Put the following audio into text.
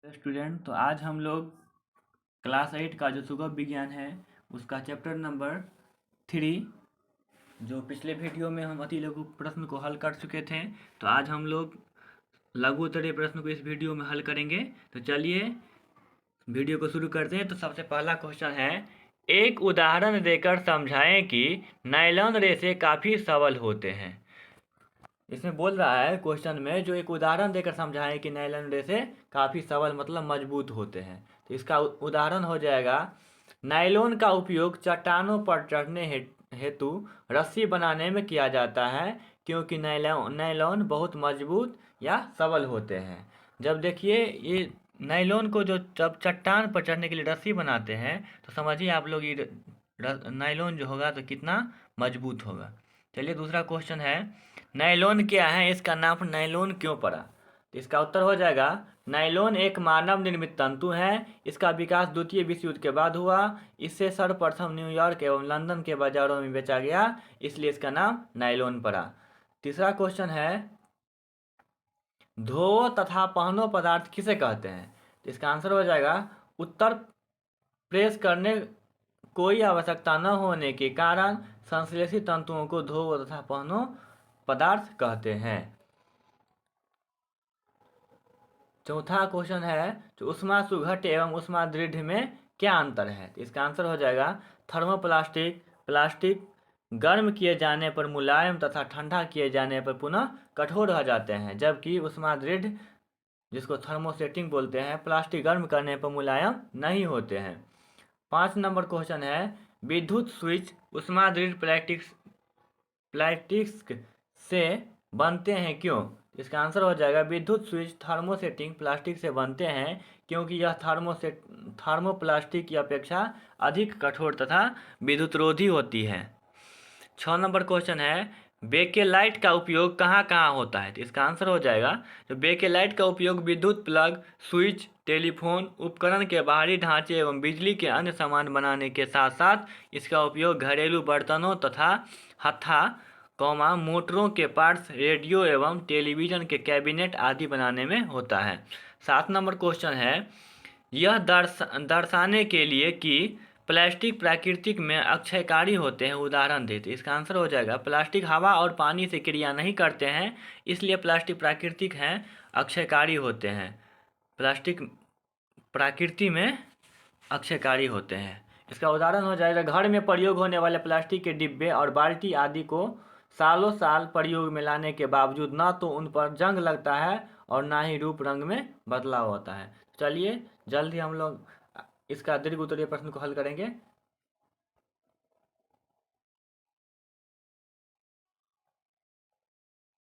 Student, तो आज हम लोग क्लास 8 का जो सुगम विज्ञान है उसका चैप्टर नंबर 3, जो पिछले वीडियो में हम अति लघु प्रश्न को हल कर चुके थे, तो आज हम लोग लघु उत्तरीय प्रश्न को इस वीडियो में हल करेंगे। तो चलिए वीडियो को शुरू करते हैं। तो सबसे पहला क्वेश्चन है, एक उदाहरण देकर समझाएं कि नायलॉन रेशे काफ़ी सबल होते हैं। इसमें बोल रहा है क्वेश्चन में, जो एक उदाहरण देकर समझाएं कि नायलॉन रेशे काफ़ी सबल मतलब मजबूत होते हैं। तो इसका उदाहरण हो जाएगा, नायलॉन का उपयोग चट्टानों पर चढ़ने हेतु रस्सी बनाने में किया जाता है, क्योंकि नायलॉन बहुत मजबूत या सबल होते हैं। जब देखिए ये नायलॉन को जो जब चट्टान पर चढ़ने के लिए रस्सी बनाते हैं, तो समझिए आप लोग ये नायलॉन जो होगा तो कितना मजबूत होगा। चलिए दूसरा क्वेश्चन है, नायलॉन क्या है, इसका नाम नायलॉन क्यों पड़ा। तो इसका उत्तर हो जाएगा, नायलॉन एक मानव निर्मित तंतु है। इसका विकास द्वितीय विश्व युद्ध के बाद हुआ। इससे सर्वप्रथम न्यूयॉर्क एवं लंदन के बाजारों में बेचा गया, इसलिए इसका नाम नायलॉन पड़ा। तीसरा क्वेश्चन है, धो तथा पहनो पदार्थ किसे कहते हैं। तो इसका आंसर हो जाएगा, उत्तर प्रेस करने कोई आवश्यकता न होने के कारण संश्लेषित तंतुओं को धो तथा पहनो पदार्थ कहते हैं। चौथा क्वेश्चन है, तो ऊष्मा सुघट एवं ऊष्मा दृढ़ में क्या अंतर है। तो इसका आंसर हो जाएगा, प्लास्टिक गर्म किए जाने पर मुलायम तथा ठंडा किए जाने पर पुनः कठोर हो जाते हैं, जबकि ऊष्मा दृढ़, जिसको थर्मोसेटिंग बोलते हैं, प्लास्टिक गर्म करने पर मुलायम नहीं होते हैं। 5 नंबर क्वेश्चन है, विद्युत स्विच ऊष्मा दृढ़ प्लास्टिक्स से बनते हैं क्यों। इसका आंसर हो जाएगा, विद्युत स्विच थर्मोसेटिंग प्लास्टिक से बनते हैं क्योंकि यह थर्मोप्लास्टिक की अपेक्षा अधिक कठोर तथा विद्युतरोधी होती है। 6 नंबर क्वेश्चन है, बेकेलाइट का उपयोग कहाँ कहाँ होता है। तो इसका आंसर हो जाएगा, तो बेकेलाइट का उपयोग विद्युत प्लग, स्विच, टेलीफोन उपकरण के बाहरी ढांचे एवं बिजली के अन्य सामान बनाने के साथ साथ इसका उपयोग घरेलू बर्तनों तथा हत्था मोटरों के पार्ट्स, रेडियो एवं टेलीविज़न के कैबिनेट आदि बनाने में होता है। 7 नंबर क्वेश्चन है, यह दर्शाने के लिए कि प्लास्टिक प्राकृतिक में अक्षयकारी होते हैं, उदाहरण देते। इसका आंसर हो जाएगा, प्लास्टिक हवा और पानी से क्रिया नहीं करते हैं, इसलिए प्लास्टिक प्राकृतिक हैं, अक्षयकारी होते हैं। प्लास्टिक प्रकृति में अक्षयकारी होते हैं। इसका उदाहरण हो जाएगा, घर में प्रयोग होने वाले प्लास्टिक के डिब्बे और बाल्टी आदि को सालों साल प्रयोग में लाने के बावजूद ना तो उन पर जंग लगता है और ना ही रूप रंग में बदलाव होता है। चलिए जल्द ही हम लोग इसका दीर्घ उत्तरीय प्रश्न को हल करेंगे।